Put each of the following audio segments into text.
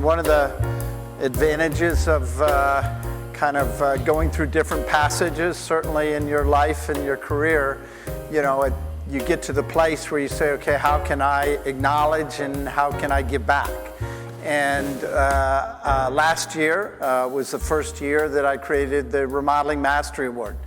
one of the advantages of going through different passages, certainly in your life and your career, you get to the place where you say, okay, how can I acknowledge and how can I give back? And last year was the first year that I created the Remodeling Mastery Award.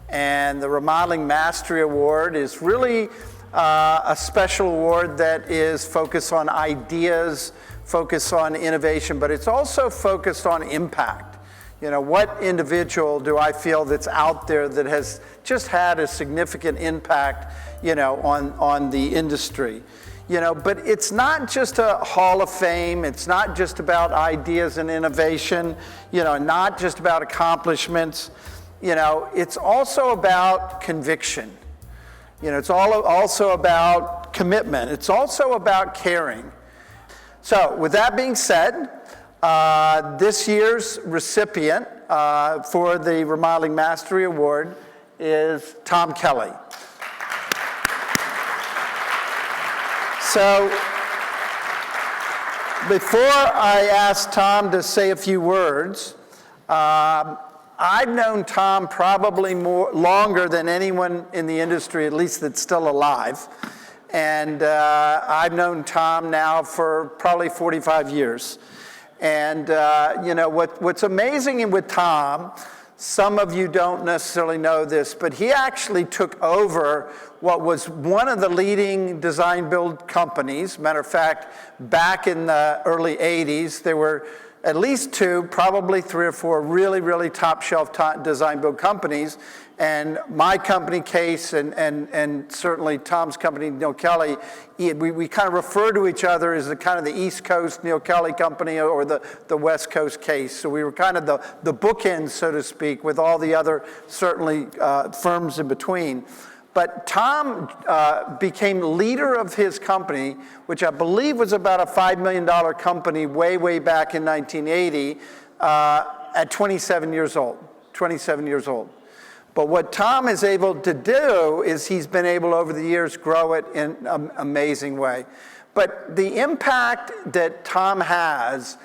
And the Remodeling Mastery Award is really a special award that is focused on ideas, focused on innovation, but it's also focused on impact. What individual do I feel that's out there that has just had a significant impact, on the industry? But it's not just a hall of fame. It's not just about ideas and innovation, not just about accomplishments. It's also about conviction. It's also about commitment. It's also about caring. So with that being said, this year's recipient for the Remodeling Mastery Award is Tom Kelly. So before I ask Tom to say a few words, I've known Tom probably longer than anyone in the industry, at least that's still alive. And I've known Tom now for probably 45 years. And what's amazing with Tom, some of you don't necessarily know this, but he actually took over what was one of the leading design build companies. Matter of fact, back in the early 80s, there were at least two, probably three or four really, really top shelf design build companies. And my company, Case, and certainly Tom's company, Neil Kelly, we kind of refer to each other as the East Coast Neil Kelly company or the West Coast Case. So we were kind of the bookends, so to speak, with all the other, certainly, firms in between. But Tom became leader of his company, which I believe was about a $5 million company way back in 1980, at 27 years old. 27 years old. But what Tom is able to do is he's been able over the years grow it in an amazing way. But the impact that Tom has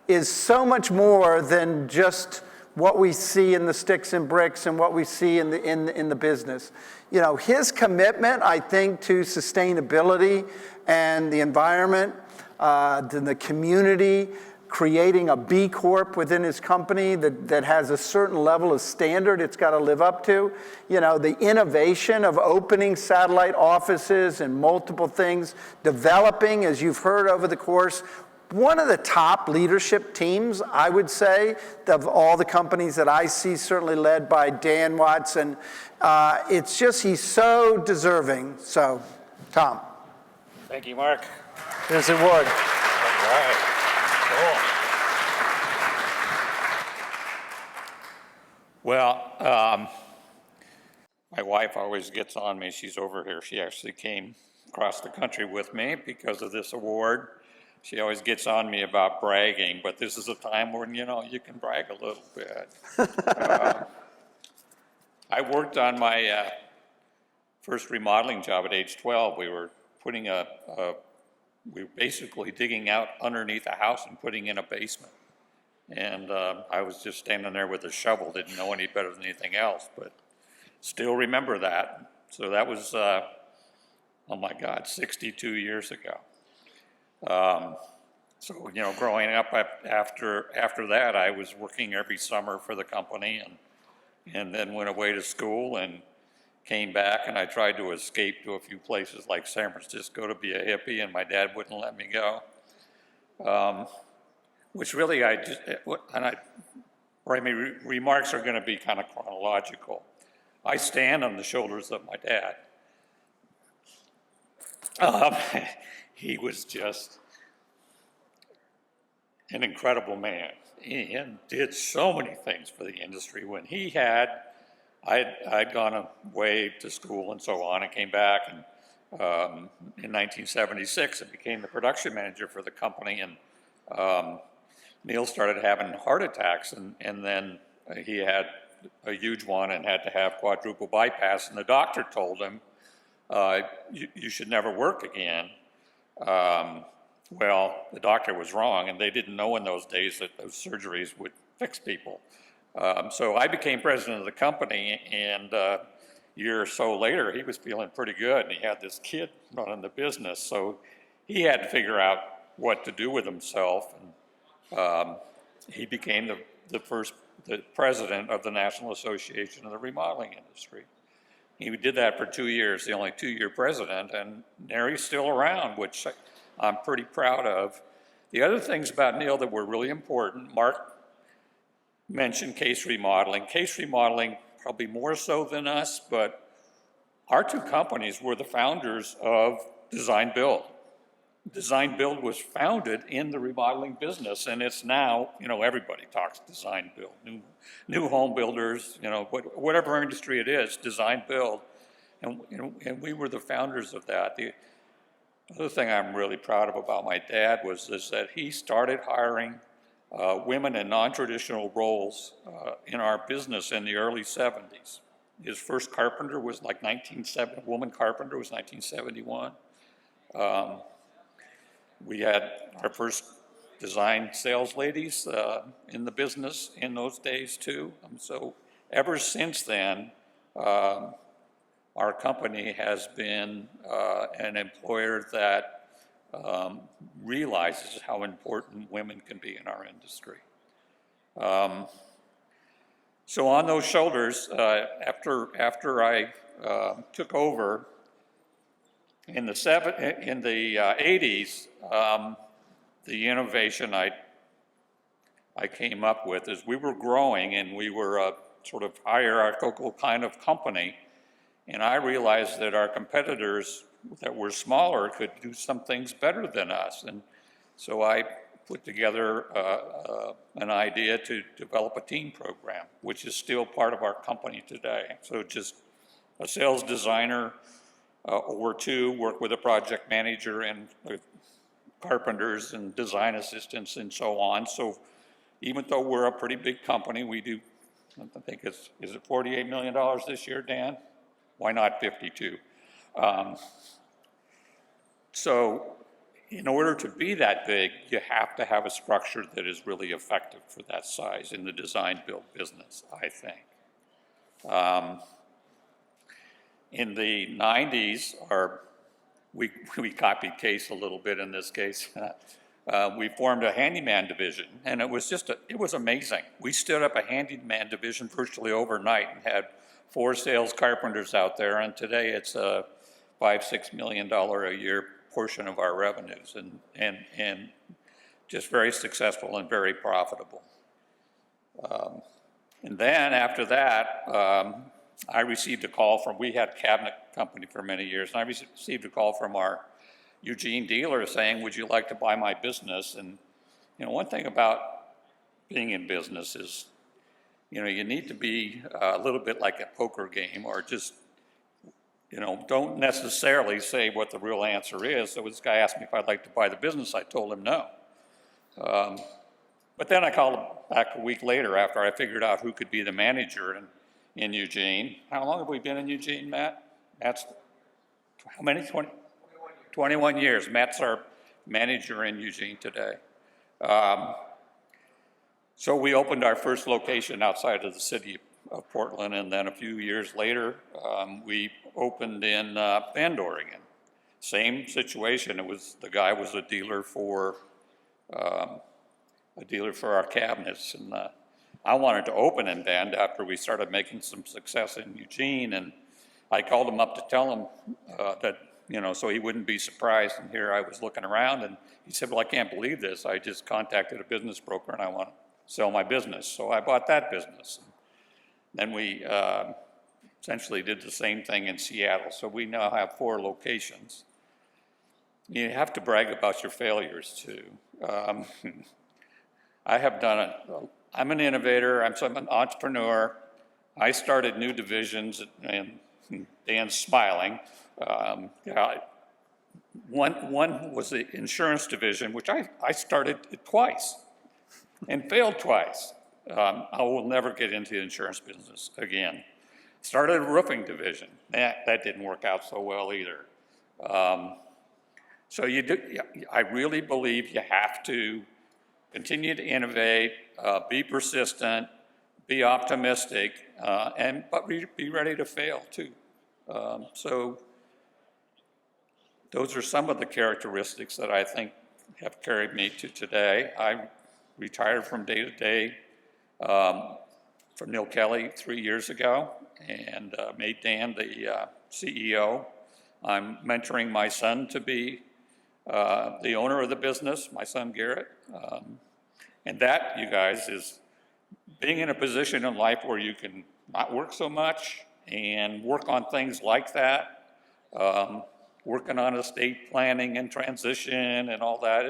is so much more than just what we see in the sticks and bricks and what we see in the business. His commitment, I think, to sustainability and the environment, to the community, creating a B Corp within his company that has a certain level of standard it's got to live up to. The innovation of opening satellite offices and multiple things, developing, as you've heard over the course, one of the top leadership teams, I would say, of all the companies that I see, certainly led by Dan Watson. It's just, he's so deserving. So, Tom. Thank you, Mark. Here's the award. All right. Cool. Well, my wife always gets on me. She's over here. She actually came across the country with me because of this award. She always gets on me about bragging, but this is a time when, you can brag a little bit. I worked on my first remodeling job at age 12. We were putting we were basically digging out underneath a house and putting in a basement. And I was just standing there with a shovel, didn't know any better than anything else, but still remember that. So that was, oh my God, 62 years ago. So, growing up after that, I was working every summer for the company and then went away to school and came back, and I tried to escape to a few places like San Francisco to be a hippie, and my dad wouldn't let me go. Which really remarks are going to be kind of chronological. I stand on the shoulders of my dad. He was just an incredible man. He did so many things for the industry. When I'd gone away to school and so on and came back and in 1976 and became the production manager for the company, and Neil started having heart attacks, and then he had a huge one and had to have quadruple bypass, and the doctor told him, you should never work again. Well, the doctor was wrong, and they didn't know in those days that those surgeries would fix people. So I became president of the company, and a year or so later, he was feeling pretty good, and he had this kid running the business. So he had to figure out what to do with himself, and he became the president of the National Association of the Remodeling Industry. He did that for 2 years, the only 2-year president, and there he's still around, which I'm pretty proud of. The other things about Neil that were really important, Mark mentioned Case Remodeling. Case Remodeling, probably more so than us, but our two companies were the founders of Design-Build. Design-Build was founded in the remodeling business, and it's now, everybody talks Design-Build. New home builders, whatever industry it is, Design-Build. And we were the founders of that. The other thing I'm really proud of about my dad is that he started hiring women in non-traditional roles in our business in the early 70s. His first carpenter was like woman carpenter was 1971. We had our first design sales ladies in the business in those days too. So ever since then, our company has been an employer that realizes how important women can be in our industry. So on those shoulders, after I took over in the 80s, the innovation I came up with is we were growing and we were a sort of hierarchical kind of company, and I realized that our competitors that were smaller could do some things better than us, and so I put together an idea to develop a team program, which is still part of our company today. So just a sales designer or two, work with a project manager and with carpenters and design assistants and so on. So even though we're a pretty big company, we do, I think is it $48 million this year, Dan? Why not 52? So in order to be that big, you have to have a structure that is really effective for that size in the design-build business, I think. In the 90s, we copied Case a little bit in this case. We formed a handyman division, and it was amazing. We stood up a handyman division virtually overnight and had 4 sales carpenters out there, and today it's a $5-6 million a year portion of our revenues, and just very successful and very profitable. And then after that, I received a call we had a cabinet company for many years, and I received a call from our Eugene dealer saying, would you like to buy my business? And one thing about being in business is, you need to be a little bit like a poker game, or just, don't necessarily say what the real answer is. So this guy asked me if I'd like to buy the business. I told him no. But then I called him back a week later after I figured out who could be the manager in Eugene. How long have we been in Eugene, Matt? That's how many? 21 years. Matt's our manager in Eugene today. So we opened our first location outside of the city of Portland, and then a few years later, we opened in Bend, Oregon. Same situation. The guy was a dealer for our cabinets, and I wanted to open in Bend after we started making some success in Eugene, and I called him up to tell him that, so he wouldn't be surprised. And here I was looking around, and he said, well, I can't believe this. I just contacted a business broker, and I want to sell my business. So I bought that business. Then we essentially did the same thing in Seattle. So we now have 4 locations. You have to brag about your failures, too. I'm an innovator, I'm an entrepreneur. I started new divisions, and Dan's smiling. One was the insurance division, which I started twice and failed twice. I will never get into the insurance business again. Started a roofing division. That didn't work out so well either. So I really believe you have to continue to innovate, be persistent, be optimistic, but be ready to fail too. So those are some of the characteristics that I think have carried me to today. I retired from day to day from Neil Kelly 3 years ago and made Dan the CEO. I'm mentoring my son to be the owner of the business, my son Garrett. And that, you guys, is being in a position in life where you can not work so much and work on things like that, working on estate planning and transition and all that.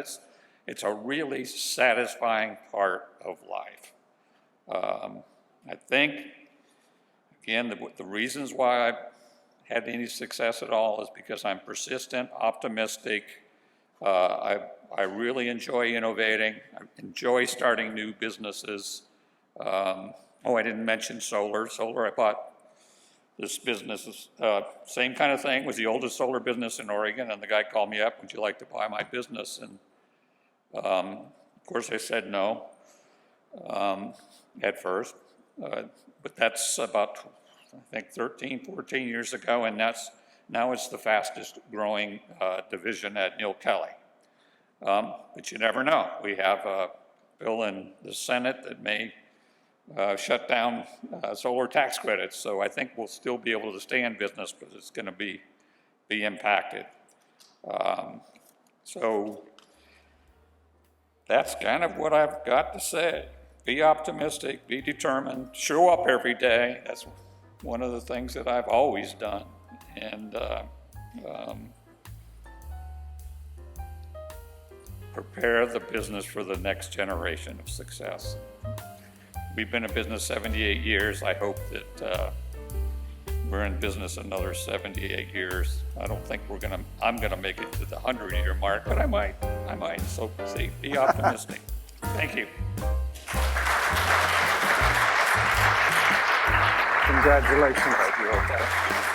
It's a really satisfying part of life. I think, again, the reasons why I've had any success at all is because I'm persistent, optimistic. I really enjoy innovating. I enjoy starting new businesses. I didn't mention solar. Solar, I bought this business, same kind of thing, was the oldest solar business in Oregon, and the guy called me up, would you like to buy my business? And of course I said no at first, but that's about, I think, 13, 14 years ago, and now it's the fastest growing division at Neil Kelly. But you never know. We have a bill in the Senate that may shut down solar tax credits, so I think we'll still be able to stay in business, but it's going to be impacted. So that's kind of what I've got to say. Be optimistic, be determined, show up every day. That's one of the things that I've always done. And prepare the business for the next generation of success. We've been in business 78 years. I hope that we're in business another 78 years. I don't think I'm gonna make it to the 100-year mark, but I might. So see, be optimistic. Thank you. Congratulations.